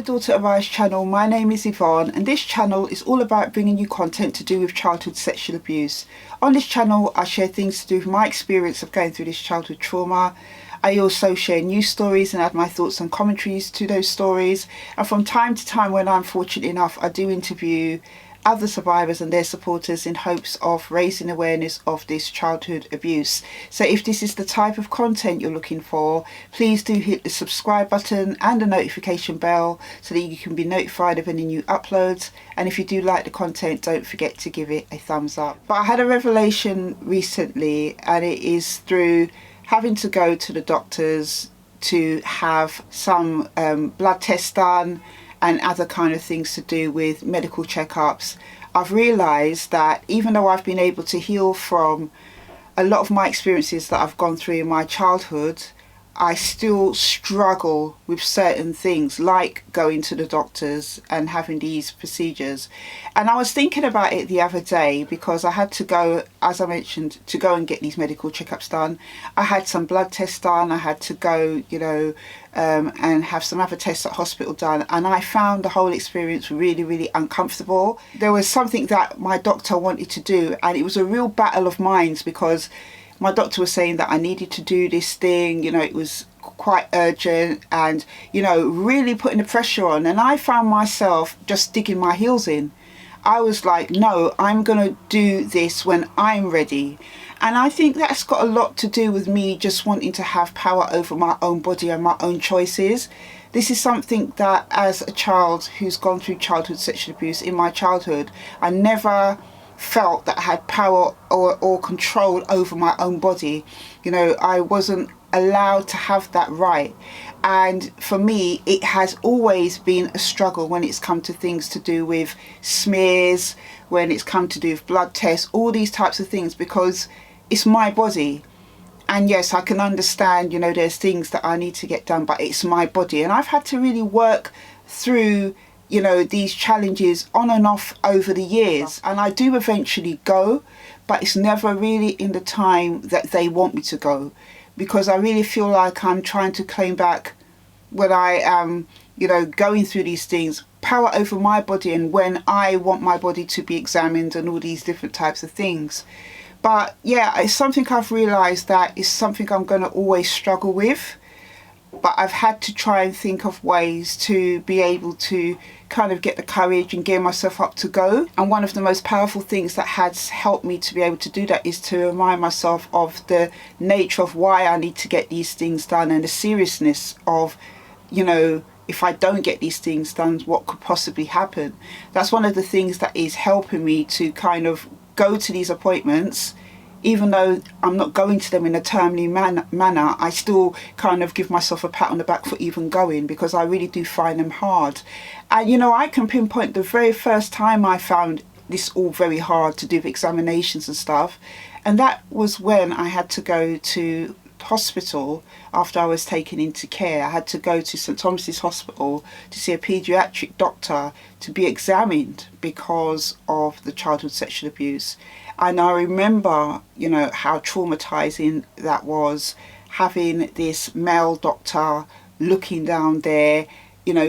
Daughter Arise channel. My name is Yvonne, and this channel is all about bringing you content to do with childhood sexual abuse. On this channel I share things to do with my experience of going through this childhood trauma. I also share news stories and add my thoughts and commentaries to those stories, and from time to time, when I'm fortunate enough, I do interview other survivors and their supporters in hopes of raising awareness of this childhood abuse. So if this is the type of content you're looking for, please do hit the subscribe button and the notification bell so that you can be notified of any new uploads. And if you do like the content, don't forget to give it a thumbs up. But I had a revelation recently, and it is through having to go to the doctors to have some blood tests done and other kind of things to do with medical checkups. I've realised that even though I've been able to heal from a lot of my experiences that I've gone through in my childhood, I still struggle with certain things, like going to the doctors and having these procedures. And I was thinking about it the other day because I had to go, as I mentioned, to go and get these medical checkups done. I had some blood tests done. I had to go, and have some other tests at hospital done. And I found the whole experience really, really uncomfortable. There was something that my doctor wanted to do, and it was a real battle of minds because my doctor was saying that I needed to do this thing, it was quite urgent and, really putting the pressure on. And I found myself just digging my heels in. I was like, no, I'm going to do this when I'm ready. And I think that's got a lot to do with me just wanting to have power over my own body and my own choices. This is something that, as a child who's gone through childhood sexual abuse, in my childhood, I never felt that I had power or control over my own body. I wasn't allowed to have that right. And for me, it has always been a struggle when it's come to things to do with smears, when it's come to do with blood tests, all these types of things, because it's my body. And yes, I can understand, there's things that I need to get done, but it's my body. And I've had to really work through these challenges on and off over the years, and I do eventually go, but it's never really in the time that they want me to go, because I really feel like I'm trying to claim back when I am, going through these things, power over my body and when I want my body to be examined and all these different types of things. But yeah, it's something I've realised that is something I'm going to always struggle with. But I've had to try and think of ways to be able to kind of get the courage and gear myself up to go. And one of the most powerful things that has helped me to be able to do that is to remind myself of the nature of why I need to get these things done, and the seriousness of, if I don't get these things done, what could possibly happen. That's one of the things that is helping me to kind of go to these appointments. Even though I'm not going to them in a timely manner, I still kind of give myself a pat on the back for even going, because I really do find them hard. And I can pinpoint the very first time I found this all very hard to do with examinations and stuff, and that was when I had to go to hospital after I was taken into care. I had to go to St Thomas's Hospital to see a paediatric doctor to be examined because of the childhood sexual abuse. And I remember, how traumatizing that was, having this male doctor looking down there,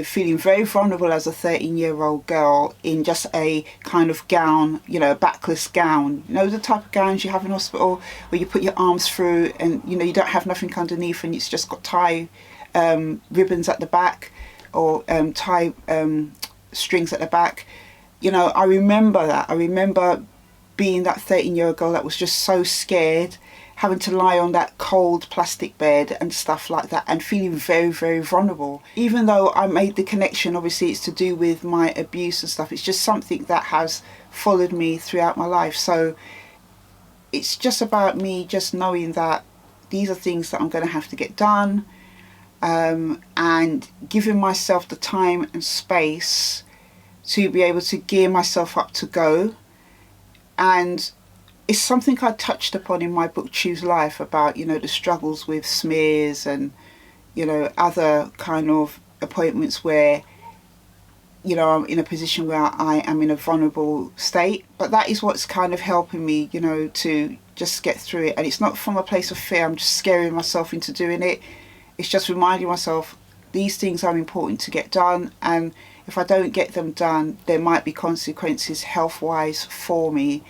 feeling very vulnerable as a 13-year-old girl in just a kind of gown, a backless gown. The type of gowns you have in hospital where you put your arms through and, you don't have nothing underneath, and it's just got tie ribbons at the back, or tie strings at the back. I remember that. I remember being that 13-year-old girl that was just so scared, having to lie on that cold plastic bed and stuff like that, and feeling very, very vulnerable. Even though I made the connection, obviously it's to do with my abuse and stuff, it's just something that has followed me throughout my life. So it's just about me just knowing that these are things that I'm going to have to get done, and giving myself the time and space to be able to gear myself up to go. And it's something I touched upon in my book Choose Life, about the struggles with smears and other kind of appointments where I'm in a position where I am in a vulnerable state. But that is what's kind of helping me to just get through it. And it's not from a place of fear, I'm just scaring myself into doing it. It's just reminding myself these things are important to get done, and if I don't get them done, there might be consequences health-wise for me.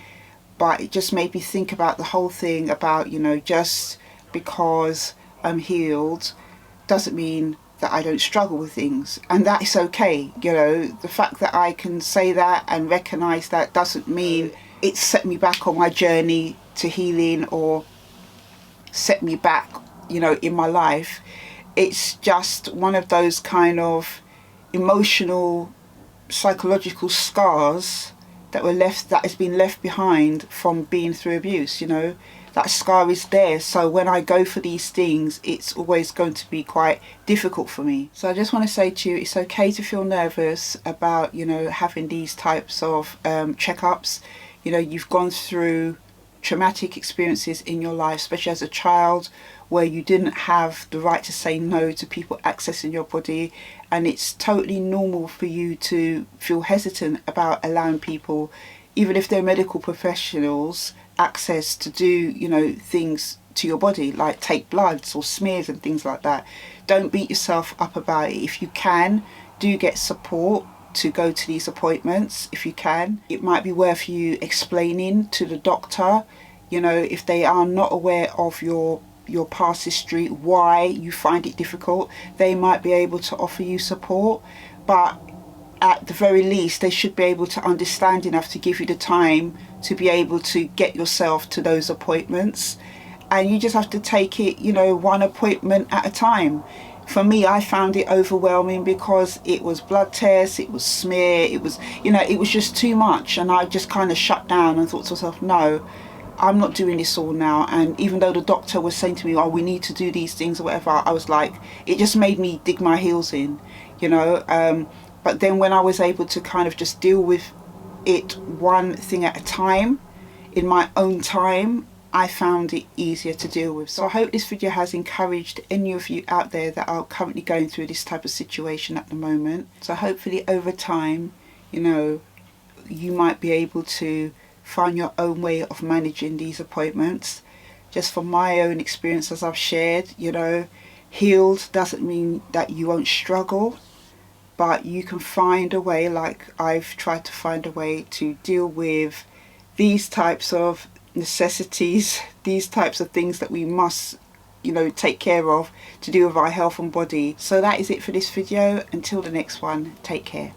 But it just made me think about the whole thing about, just because I'm healed doesn't mean that I don't struggle with things, and that is okay. The fact that I can say that and recognize that doesn't mean it's set me back on my journey to healing or set me back, in my life. It's just one of those kind of emotional, psychological scars that has been left behind from being through abuse. That scar is there, so when I go for these things, it's always going to be quite difficult for me. So I just want to say to you, it's okay to feel nervous about having these types of checkups. You've gone through traumatic experiences in your life, especially as a child, where you didn't have the right to say no to people accessing your body, and it's totally normal for you to feel hesitant about allowing people, even if they're medical professionals, access to do things to your body, like take bloods or smears and things like that. Don't beat yourself up about it. If you can, do get support to go to these appointments. If you can, it might be worth you explaining to the doctor, if they are not aware of your past history, why you find it difficult. They might be able to offer you support, but at the very least they should be able to understand enough to give you the time to be able to get yourself to those appointments. And you just have to take it, one appointment at a time. For me, I found it overwhelming because it was blood tests, it was smear, it was just too much, and I just kind of shut down and thought to myself, no, I'm not doing this all now. And even though the doctor was saying to me, oh, we need to do these things or whatever, I was like, it just made me dig my heels in, but then when I was able to kind of just deal with it one thing at a time, in my own time, I found it easier to deal with. So I hope this video has encouraged any of you out there that are currently going through this type of situation at the moment. So hopefully over time, you might be able to find your own way of managing these appointments. Just from my own experience, as I've shared, healed doesn't mean that you won't struggle, but you can find a way, like I've tried to find a way to deal with these types of necessities, these types of things that we must take care of to deal with our health and body. So that is it for this video. Until the next one, take care.